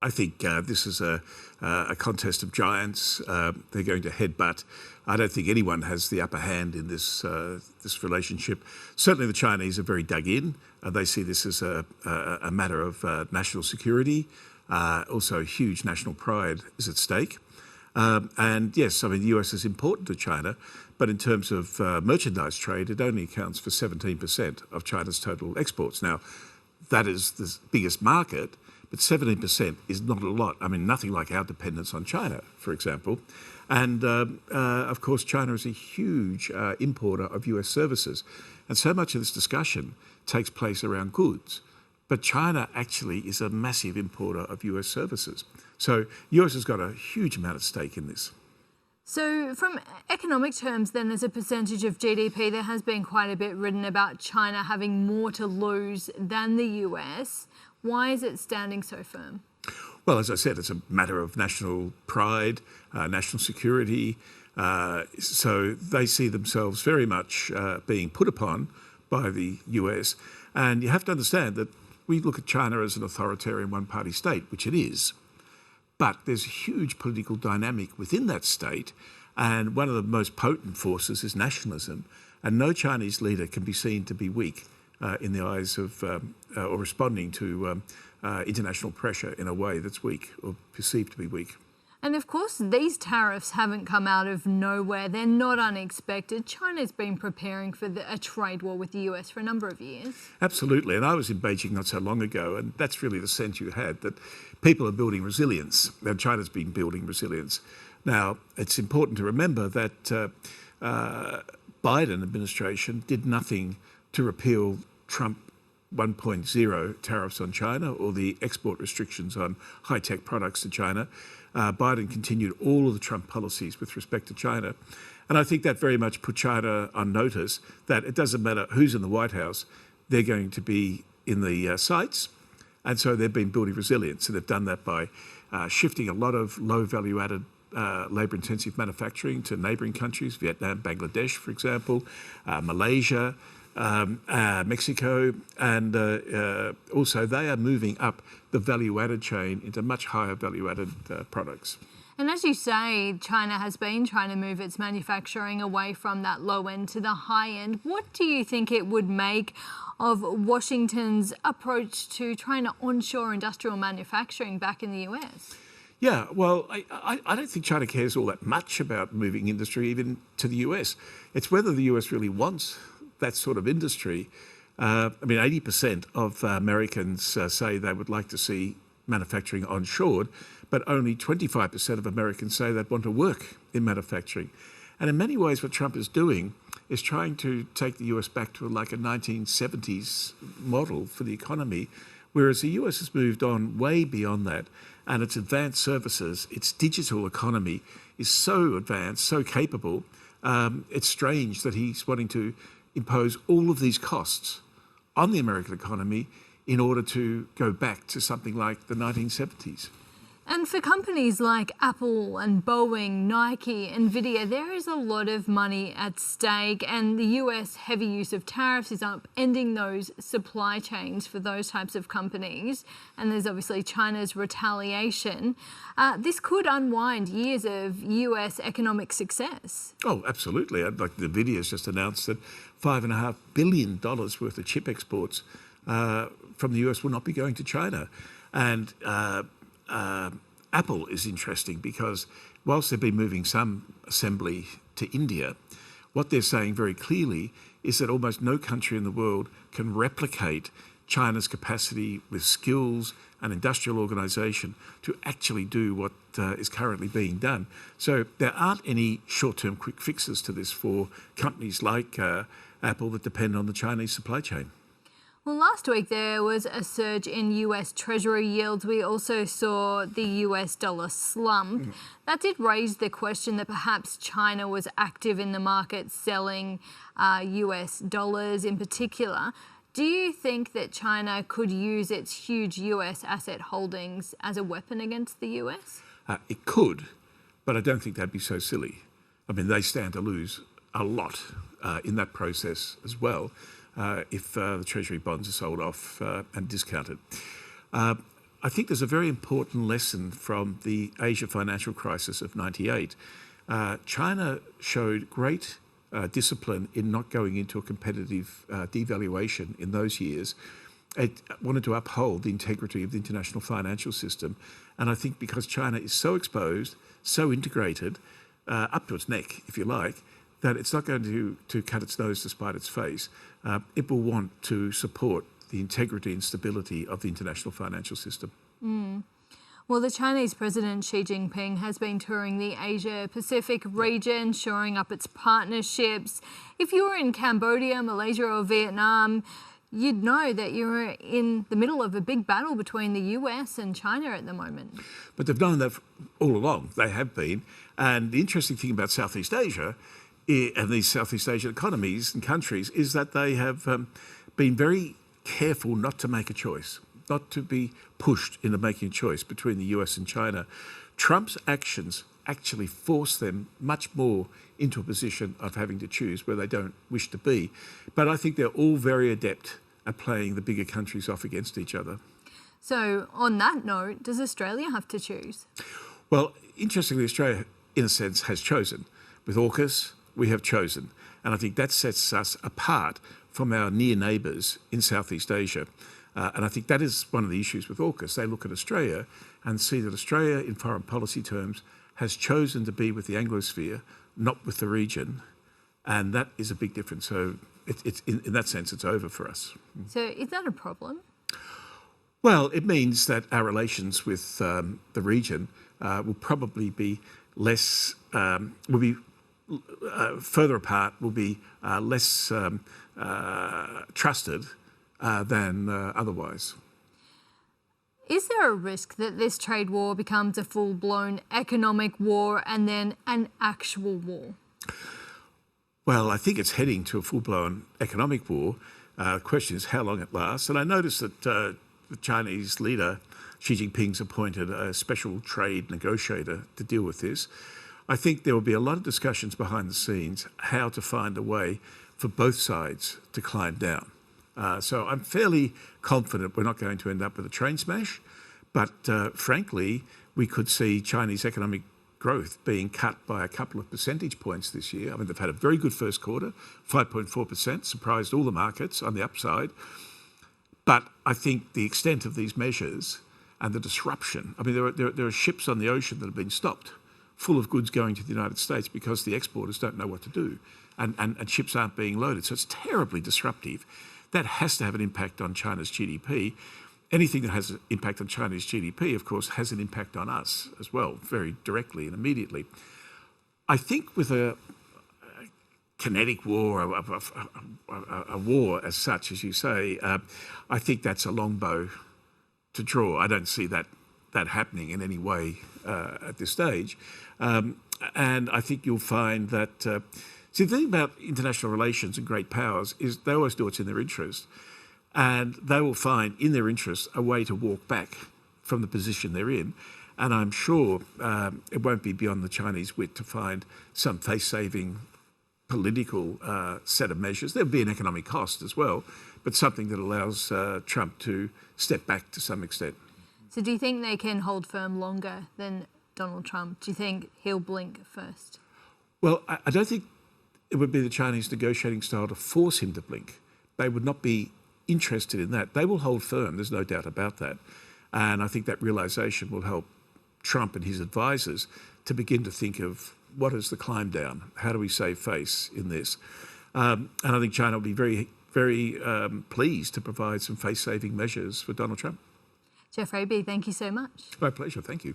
I think this is a contest of giants. They're going to headbutt. I don't think anyone has the upper hand in this relationship. Certainly the Chinese are very dug in. They see this as a matter of national security. Also, huge national pride is at stake. And yes, I mean, the US is important to China, but in terms of merchandise trade, it only accounts for 17% of China's total exports. Now, that is the biggest market, but 17% is not a lot. I mean, nothing like our dependence on China, for example. And of course, China is a huge importer of US services. And so much of this discussion takes place around goods. But China actually is a massive importer of US services. So US has got a huge amount at stake in this. So from economic terms then, as a percentage of GDP, there has been quite a bit written about China having more to lose than the US. Why is it standing so firm? Well, as I said, it's a matter of national pride, national security. So they see themselves very much being put upon by the US. And you have to understand that we look at China as an authoritarian one-party state, which it is. But there's a huge political dynamic within that state. And one of the most potent forces is nationalism. And no Chinese leader can be seen to be weak in the eyes of, or responding to international pressure in a way that's weak or perceived to be weak. And of course, these tariffs haven't come out of nowhere. They're not unexpected. China's been preparing for a trade war with the US for a number of years. Absolutely. And I was in Beijing not so long ago, and that's really the sense you had, that people are building resilience, and China's been building resilience. Now, it's important to remember that Biden administration did nothing to repeal Trump 1.0 tariffs on China or the export restrictions on high-tech products to China. Biden continued all of the Trump policies with respect to China. And I think that very much put China on notice that it doesn't matter who's in the White House, they're going to be in the sights. And so they've been building resilience. And they've done that by shifting a lot of low value-added labour-intensive manufacturing to neighbouring countries, Vietnam, Bangladesh, for example, Malaysia, Mexico, and also they are moving up the value-added chain into much higher value-added products. And as you say, China has been trying to move its manufacturing away from that low end to the high end. What do you think it would make of Washington's approach to trying to onshore industrial manufacturing back in the US? Yeah, well, I don't think China cares all that much about moving industry even to the US. It's whether the US really wants that sort of industry. I mean, 80% of Americans say they would like to see manufacturing onshored, but only 25% of Americans say they'd want to work in manufacturing. And in many ways, what Trump is doing is trying to take the US back to like a 1970s model for the economy, whereas the US has moved on way beyond that. And its advanced services, its digital economy is so advanced, so capable. It's strange that he's wanting to impose all of these costs on the American economy in order to go back to something like the 1970s. And for companies like Apple and Boeing, Nike, Nvidia, there is a lot of money at stake, and the US heavy use of tariffs is upending those supply chains for those types of companies. And there's obviously China's retaliation. This could unwind years of US economic success. Oh, absolutely. Like Nvidia has just announced that $5.5 billion worth of chip exports from the US will not be going to China. And Apple is interesting because whilst they've been moving some assembly to India, what they're saying very clearly is that almost no country in the world can replicate China's capacity with skills and industrial organisation to actually do what is currently being done. So there aren't any short-term quick fixes to this for companies like Apple that depend on the Chinese supply chain. Well, last week there was a surge in US Treasury yields. We also saw the US dollar slump. That did raise the question that perhaps China was active in the market selling US dollars in particular. Do you think that China could use its huge US asset holdings as a weapon against the US? It could, but I don't think they'd be so silly. I mean, they stand to lose a lot in that process as well. If the Treasury bonds are sold off and discounted. I think there's a very important lesson from the Asia financial crisis of '98. China showed great discipline in not going into a competitive devaluation in those years. It wanted to uphold the integrity of the international financial system. And I think because China is so exposed, so integrated, up to its neck, if you like, that it's not going to cut its nose to spite its face. It will want to support the integrity and stability of the international financial system. Well, the Chinese President Xi Jinping has been touring the Asia-Pacific region, shoring up its partnerships. If you were in Cambodia, Malaysia or Vietnam, you'd know that you're in the middle of a big battle between the US and China at the moment. But they've known that all along. They have been. And the interesting thing about Southeast Asia and these Southeast Asian economies and countries is that they have been very careful not to make a choice, not to be pushed into making a choice between the US and China. Trump's actions actually force them much more into a position of having to choose where they don't wish to be. But I think they're all very adept at playing the bigger countries off against each other. So on that note, does Australia have to choose? Well, interestingly, Australia, in a sense, has chosen. With AUKUS, we have chosen. And I think that sets us apart from our near neighbours in Southeast Asia. And I think that is one of the issues with AUKUS. They look at Australia and see that Australia, in foreign policy terms, has chosen to be with the Anglosphere, not with the region. And that is a big difference. So it's in that sense, it's over for us. So is that a problem? Well, it means that our relations with the region will probably be less, will be further apart, will be less trusted than otherwise. Is there a risk that this trade war becomes a full-blown economic war and then an actual war? Well, I think it's heading to a full-blown economic war. The question is how long it lasts. And I noticed that the Chinese leader, Xi Jinping's appointed a special trade negotiator to deal with this. I think there will be a lot of discussions behind the scenes how to find a way for both sides to climb down. So I'm fairly confident we're not going to end up with a train smash, but frankly, we could see Chinese economic growth being cut by a couple of percentage points this year. I mean, they've had a very good first quarter, 5.4%, surprised all the markets on the upside. But I think the extent of these measures and the disruption, I mean, there are ships on the ocean that have been stopped, full of goods going to the United States because the exporters don't know what to do, and ships aren't being loaded. So it's terribly disruptive. That has to have an impact on China's GDP. Anything that has an impact on China's GDP, of course, has an impact on us as well, very directly and immediately. I think with a kinetic war, a war as such, as you say, I think that's a long bow to draw. I don't see that happening in any way at this stage. And I think you'll find that... See, the thing about international relations and great powers is they always do what's in their interest. And they will find in their interest a way to walk back from the position they're in. And I'm sure it won't be beyond the Chinese wit to find some face-saving political set of measures. There'll be an economic cost as well, but something that allows Trump to step back to some extent. So do you think they can hold firm longer than Donald Trump? Do you think he'll blink first? Well, I don't think it would be the Chinese negotiating style to force him to blink. They would not be interested in that. They will hold firm, there's no doubt about that. And I think that realisation will help Trump and his advisors to begin to think of what is the climb down? How do we save face in this? And I think China will be very, very pleased to provide some face-saving measures for Donald Trump. Geoff Raby, thank you so much. My pleasure, thank you.